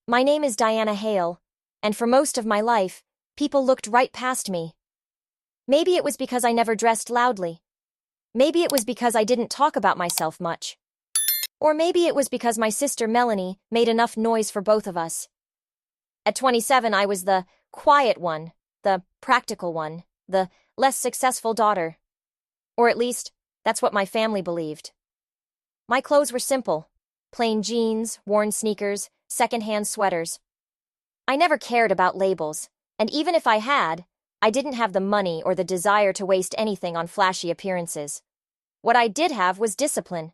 My name is Diana Hale, and for most of my life, people looked right past me. Maybe it was because I never dressed loudly. Maybe it was because I didn't talk about myself much. Or maybe it was because my sister Melanie made enough noise for both of us. At 27, I was the quiet one, the practical one, the less successful daughter. Or at least, that's what my family believed. My clothes were simple: plain jeans, worn sneakers, secondhand sweaters. I never cared about labels, and even if I had, I didn't have the money or the desire to waste anything on flashy appearances. What I did have was discipline.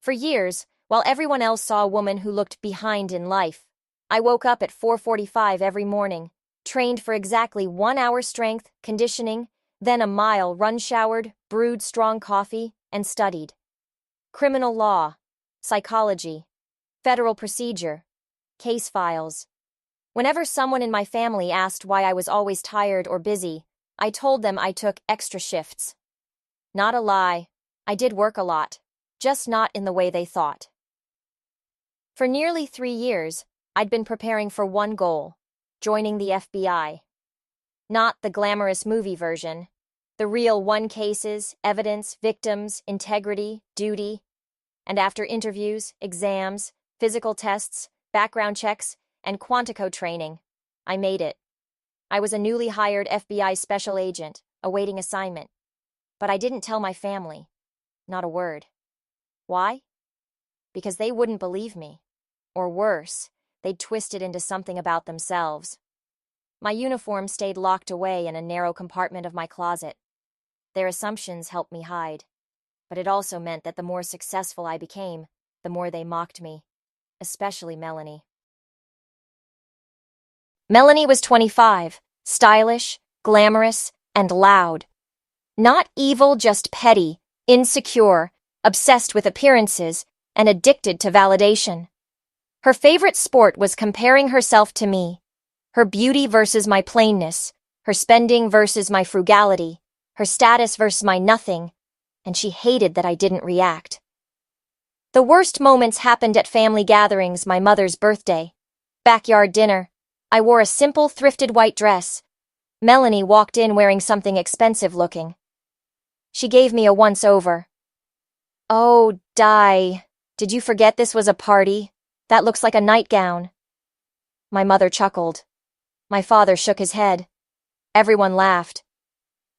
For years, while everyone else saw a woman who looked behind in life, I woke up at 4:45 every morning, trained for exactly 1 hour strength, conditioning, then a mile run-showered, brewed strong coffee, and studied. Criminal law, psychology, federal procedure, case files. Whenever someone in my family asked why I was always tired or busy, I told them I took extra shifts. Not a lie, I did work a lot, just not in the way they thought. For nearly 3 years, I'd been preparing for one goal: joining the FBI. Not the glamorous movie version, the real one: cases, evidence, victims, integrity, duty. And after interviews, exams, physical tests, background checks, and Quantico training, I made it. I was a newly hired FBI special agent, awaiting assignment. But I didn't tell my family. Not a word. Why? Because they wouldn't believe me. Or worse, they'd twist it into something about themselves. My uniform stayed locked away in a narrow compartment of my closet. Their assumptions helped me hide. But it also meant that the more successful I became, the more they mocked me. Especially Melanie. Melanie was 25, stylish, glamorous, and loud. Not evil, just petty, insecure, obsessed with appearances, and addicted to validation. Her favorite sport was comparing herself to me. Her beauty versus my plainness, her spending versus my frugality, her status versus my nothing, and she hated that I didn't react. The worst moments happened at family gatherings, my mother's birthday, backyard dinner. I wore a simple, thrifted white dress. Melanie walked in wearing something expensive looking. She gave me a once-over. "Oh, Di, did you forget this was a party? That looks like a nightgown." My mother chuckled. My father shook his head. Everyone laughed.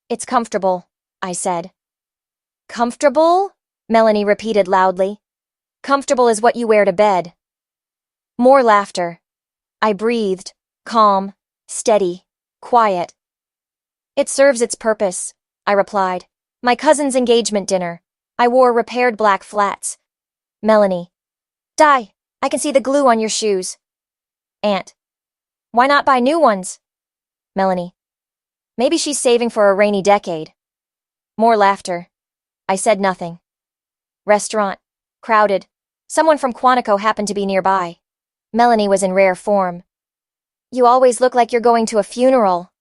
"It's comfortable," I said. "Comfortable?" Melanie repeated loudly. "Comfortable is what you wear to bed." More laughter. I breathed, calm, steady, quiet. "It serves its purpose," I replied. "My cousin's engagement dinner. I wore repaired black flats." Melanie: "Di, I can see the glue on your shoes." Aunt: "Why not buy new ones?" Melanie: "Maybe she's saving for a rainy decade." More laughter. I said nothing. Restaurant. Crowded. Someone from Quantico happened to be nearby. Melanie was in rare form. "You always look like you're going to a funeral."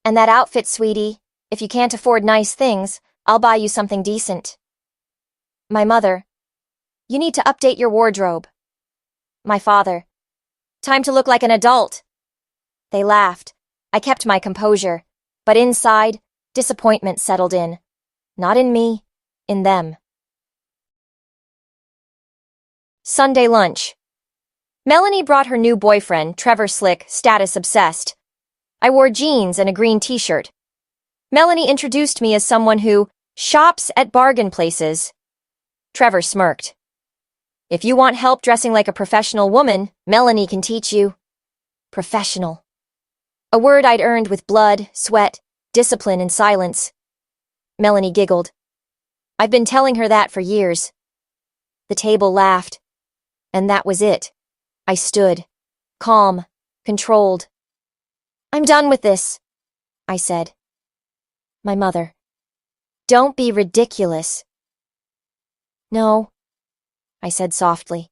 "And that outfit, sweetie. If you can't afford nice things, I'll buy you something decent." My mother: "You need to update your wardrobe." My father: "Time to look like an adult." They laughed. I kept my composure, but inside, disappointment settled in. Not in me, in them. Sunday lunch. Melanie brought her new boyfriend, Trevor Slick, status obsessed. I wore jeans and a green t-shirt. Melanie introduced me as someone who shops at bargain places. Trevor smirked. "If you want help dressing like a professional woman, Melanie can teach you." Professional. A word I'd earned with blood, sweat, discipline, and silence. Melanie giggled. I've been telling her that for years. The table laughed. And that was it. I stood, calm, controlled. "I'm done with this," I said. My mother: "Don't be ridiculous." "No," I said softly.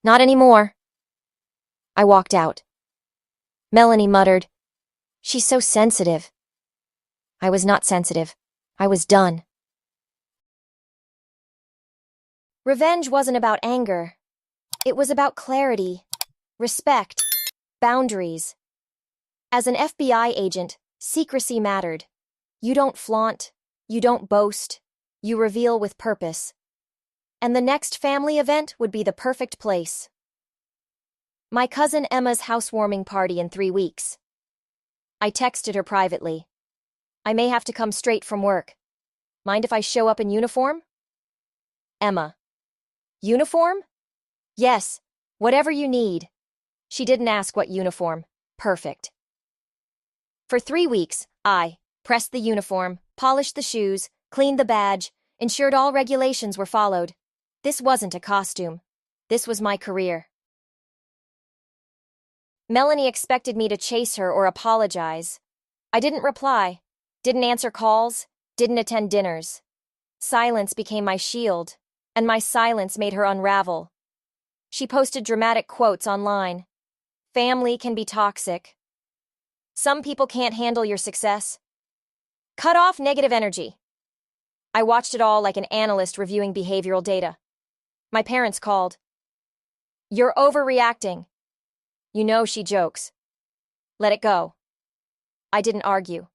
"Not anymore." I walked out. Melanie muttered, "She's so sensitive." I was not sensitive. I was done. Revenge wasn't about anger. It was about clarity. Respect. Boundaries. As an FBI agent, secrecy mattered. You don't flaunt. You don't boast. You reveal with purpose. And the next family event would be the perfect place. My cousin Emma's housewarming party in 3 weeks. I texted her privately. I may have to come straight from work. Mind if I show up in uniform? Emma. Uniform? Yes, whatever you need. She didn't ask what uniform. Perfect. For 3 weeks, I pressed the uniform, polished the shoes, cleaned the badge, ensured all regulations were followed. This wasn't a costume. This was my career. Melanie expected me to chase her or apologize. I didn't reply, didn't answer calls, didn't attend dinners. Silence became my shield, and my silence made her unravel. She posted dramatic quotes online. Family can be toxic. Some people can't handle your success. Cut off negative energy. I watched it all like an analyst reviewing behavioral data. My parents called. You're overreacting. You know she jokes. Let it go. I didn't argue.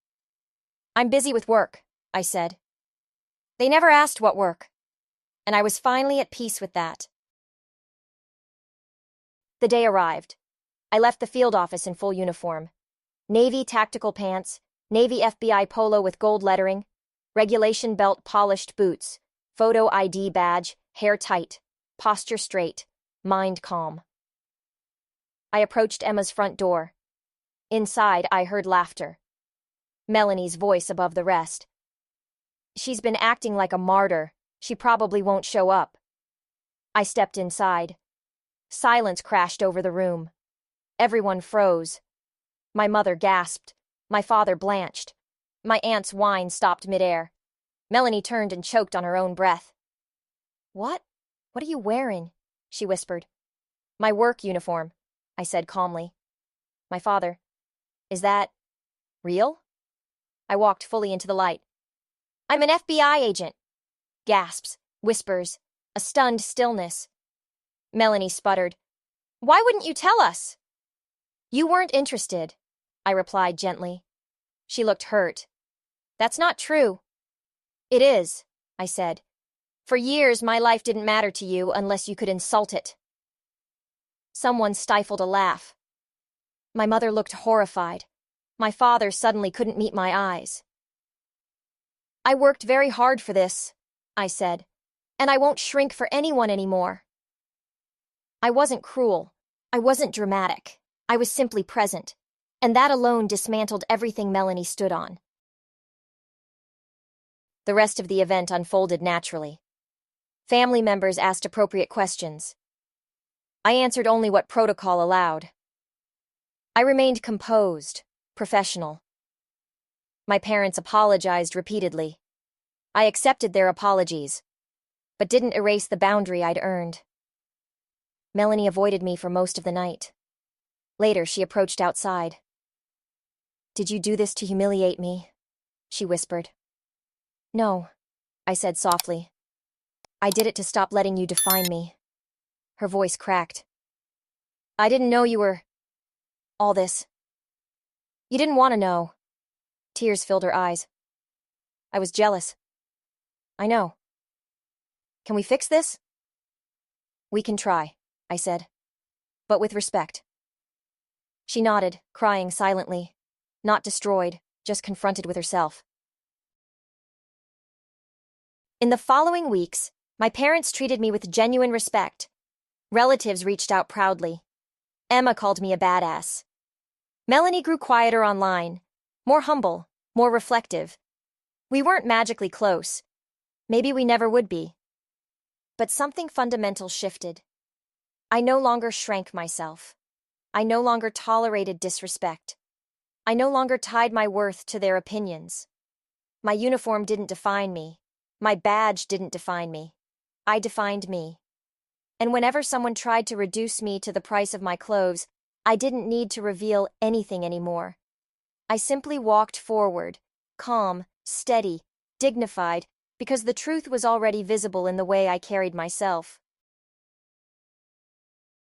I'm busy with work, I said. They never asked what work, and I was finally at peace with that. The day arrived. I left the field office in full uniform. Navy tactical pants, Navy FBI polo with gold lettering, regulation belt polished boots, photo ID badge, hair tight, posture straight, mind calm. I approached Emma's front door. Inside, I heard laughter. Melanie's voice above the rest. She's been acting like a martyr. She probably won't show up. I stepped inside. Silence crashed over the room. Everyone froze. My mother gasped. My father blanched. My aunt's whine stopped midair. Melanie turned and choked on her own breath. What? What are you wearing? She whispered. My work uniform, I said calmly. My father. Is that real? I walked fully into the light. I'm an FBI agent. Gasps, whispers, a stunned stillness. Melanie sputtered. Why wouldn't you tell us? You weren't interested, I replied gently. She looked hurt. That's not true. It is, I said. For years, my life didn't matter to you unless you could insult it. Someone stifled a laugh. My mother looked horrified. My father suddenly couldn't meet my eyes. I worked very hard for this, I said, and I won't shrink for anyone anymore. I wasn't cruel. I wasn't dramatic. I was simply present, and that alone dismantled everything Melanie stood on. The rest of the event unfolded naturally. Family members asked appropriate questions. I answered only what protocol allowed. I remained composed, professional. My parents apologized repeatedly. I accepted their apologies, but didn't erase the boundary I'd earned. Melanie avoided me for most of the night. Later, she approached outside. Did you do this to humiliate me? She whispered. No, I said softly. I did it to stop letting you define me. Her voice cracked. I didn't know you were all this. You didn't want to know. Tears filled her eyes. I was jealous. I know. Can we fix this? We can try, I said, but with respect. She nodded, crying silently. Not destroyed, just confronted with herself. In the following weeks, my parents treated me with genuine respect. Relatives reached out proudly. Emma called me a badass. Melanie grew quieter online, more humble, more reflective. We weren't magically close. Maybe we never would be. But something fundamental shifted. I no longer shrank myself. I no longer tolerated disrespect. I no longer tied my worth to their opinions. My uniform didn't define me. My badge didn't define me. I defined me. And whenever someone tried to reduce me to the price of my clothes, I didn't need to reveal anything anymore. I simply walked forward, calm, steady, dignified, because the truth was already visible in the way I carried myself.